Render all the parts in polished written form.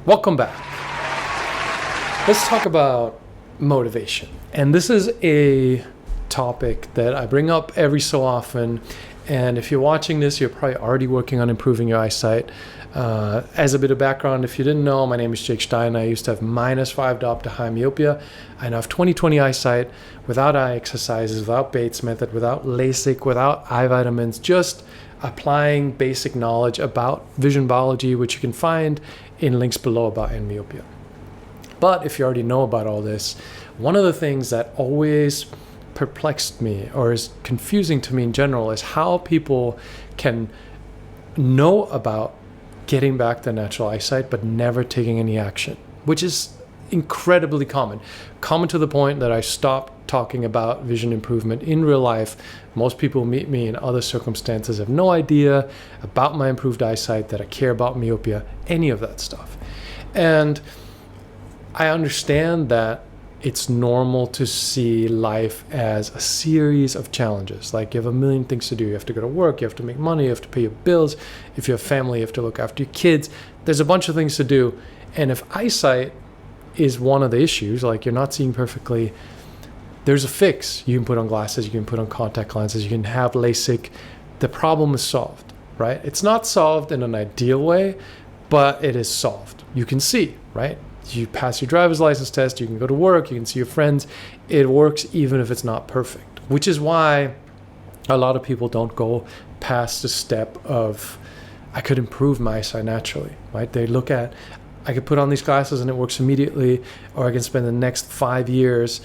Welcome back. Let's talk about motivation. And this is a topic that I bring up every so often. And if you're watching this, you're probably already working on improving your eyesight. As a bit of background, if you didn't know, my name is Jake Stein. I used to have -5 diopter high myopia. I now have 20/20 eyesight without eye exercises, without Bates method, without LASIK, without eye vitamins, just applying basic knowledge about vision biology, which you can find in links below about myopia. But if you already know about all this, one of the things that always perplexed me or is confusing to me in general is how people can know about getting back their natural eyesight but never taking any action, which is incredibly common to the point that I stopped talking about vision improvement in real life. Most people who meet me in other circumstances have no idea about my improved eyesight, that I care about myopia, any of that stuff. And I understand that it's normal to see life as a series of challenges. Like you have a million things to do. You have to go to work, you have to make money, you have to pay your bills. If you have family, you have to look after your kids. There's a bunch of things to do. And if eyesight is one of the issues, like you're not seeing perfectly, there's a fix. You can put on glasses, you can put on contact lenses, you can have LASIK. The problem is solved, right? It's not solved in an ideal way, but it is solved. You can see, right? You pass your driver's license test, you can go to work, you can see your friends. It works even if it's not perfect, which is why a lot of people don't go past the step of, I could improve my eyesight naturally, right? They look at, I could put on these glasses and it works immediately, or I can spend the next 5 years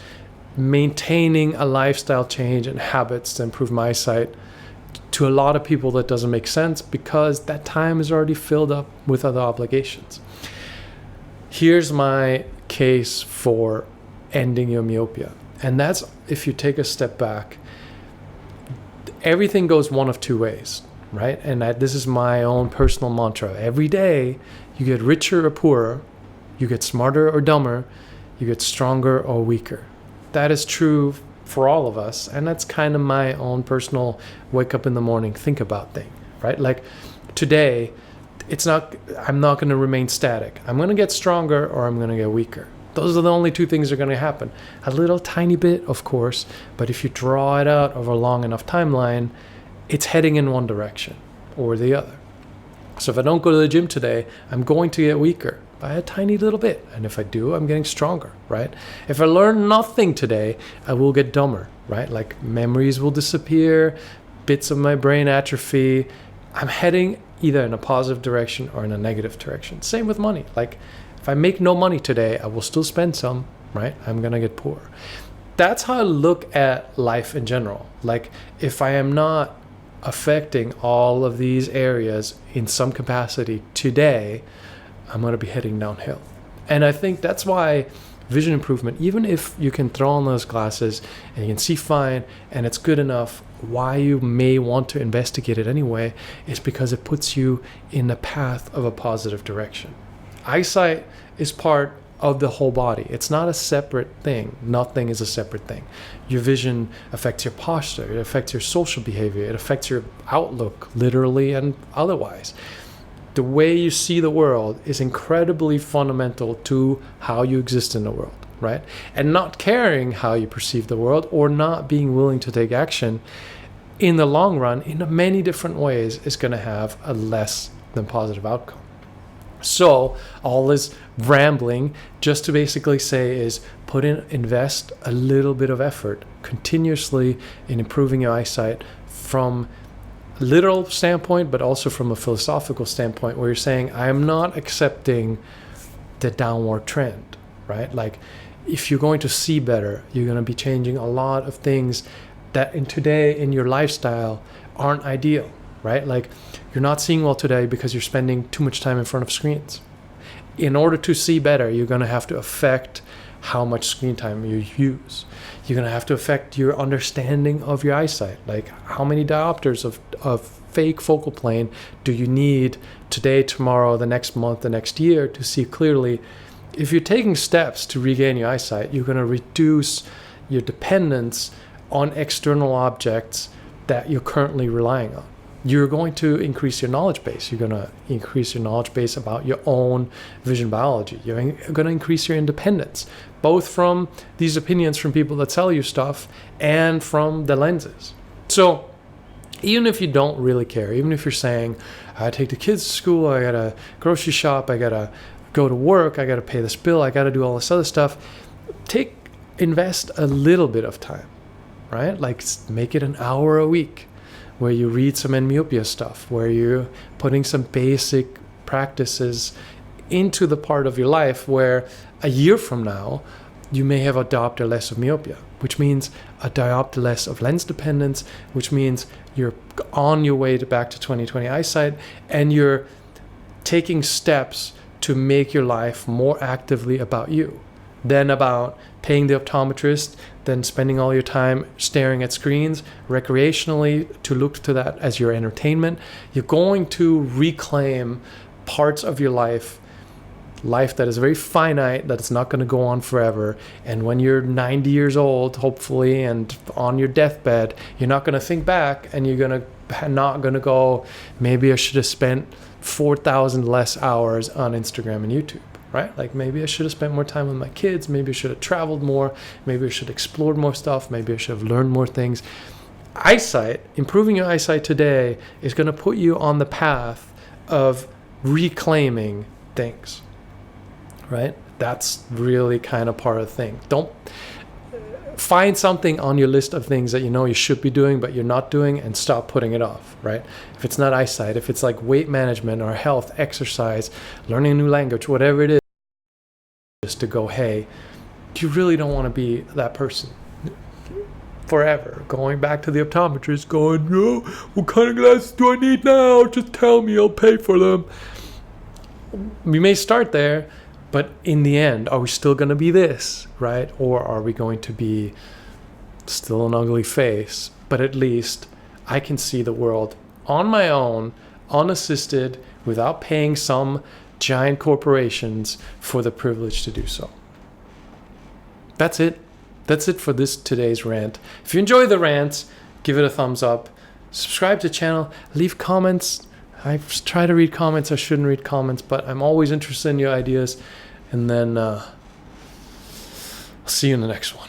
maintaining a lifestyle change and habits to improve my eyesight. To a lot of people, that doesn't make sense because that time is already filled up with other obligations. Here's my case for ending your myopia. And that's, if you take a step back, everything goes one of two ways, right? And this is my own personal mantra. Every day, you get richer or poorer, you get smarter or dumber, you get stronger or weaker. That is true for all of us. And that's kind of my own personal wake up in the morning, think about thing, right? Like today, I'm not going to remain static. I'm going to get stronger or I'm going to get weaker. Those are the only two things that are going to happen. A little tiny bit, of course, but if you draw it out over a long enough timeline, it's heading in one direction or the other. So if I don't go to the gym today, I'm going to get weaker by a tiny little bit. And if I do, I'm getting stronger, right? If I learn nothing today, I will get dumber, right? Like memories will disappear, bits of my brain atrophy. I'm heading either in a positive direction or in a negative direction. Same with money. Like if I make no money today, I will still spend some, right? I'm going to get poor. That's how I look at life in general. Like if I am not affecting all of these areas in some capacity today, I'm going to be heading downhill. And I think that's why vision improvement, even if you can throw on those glasses and you can see fine and it's good enough, why you may want to investigate it anyway is because it puts you in the path of a positive direction. Eyesight is part of the whole body. It's not a separate thing. Nothing is a separate thing. Your vision affects your posture. It affects your social behavior. It affects your outlook, literally and otherwise. The way you see the world is incredibly fundamental to how you exist in the world, right? And not caring how you perceive the world or not being willing to take action in the long run in many different ways is going to have a less than positive outcome. So all this rambling just to basically say is invest a little bit of effort continuously in improving your eyesight from literal standpoint, but also from a philosophical standpoint where you're saying, I am not accepting the downward trend, right? Like if you're going to see better, you're going to be changing a lot of things that today in your lifestyle aren't ideal, right? Like you're not seeing well today because you're spending too much time in front of screens. In order to see better, you're going to have to affect how much screen time you use. You're going to have to affect your understanding of your eyesight. Like how many diopters of fake focal plane do you need today, tomorrow, the next month, the next year to see clearly? If you're taking steps to regain your eyesight, you're going to reduce your dependence on external objects that you're currently relying on. you're going to increase your knowledge base. You're going to increase your knowledge base about your own vision biology. You're going to increase your independence, both from these opinions from people that sell you stuff and from the lenses. So even if you don't really care, even if you're saying, I take the kids to school, I got to grocery shop, I got to go to work, I got to pay this bill, I got to do all this other stuff, invest a little bit of time, right? Like make it an hour a week where you read some myopia stuff, where you're putting some basic practices into the part of your life where a year from now, you may have adopted less of myopia, which means adopted less of lens dependence, which means you're on your way back to 20/20 eyesight, and you're taking steps to make your life more actively about you than about paying the optometrist, then spending all your time staring at screens recreationally to look to that as your entertainment. You're going to reclaim parts of your life that is very finite, that it's not going to go on forever. And when you're 90 years old, hopefully, and on your deathbed, you're not going to think back and you're not going to go, maybe I should have spent 4,000 less hours on Instagram and YouTube, right? Like maybe I should have spent more time with my kids. Maybe I should have traveled more. Maybe I should have explored more stuff. Maybe I should have learned more things. Eyesight, improving your eyesight today is going to put you on the path of reclaiming things. Right? That's really kind of part of the thing. Don't find something on your list of things that you know you should be doing, but you're not doing, and stop putting it off, right? If it's not eyesight, if it's like weight management or health, exercise, learning a new language, whatever it is, just to go, hey, you really don't want to be that person forever. Going back to the optometrist going, no, what kind of glasses do I need now? Just tell me, I'll pay for them. We may start there, but in the end, are we still going to be this, right? Or are we going to be still an ugly face? But at least I can see the world on my own, unassisted, without paying some giant corporations for the privilege to do so. That's it. That's it for today's rant. If you enjoy the rants, give it a thumbs up. Subscribe to the channel. Leave comments. I try to read comments. I shouldn't read comments, but I'm always interested in your ideas. And then I'll see you in the next one.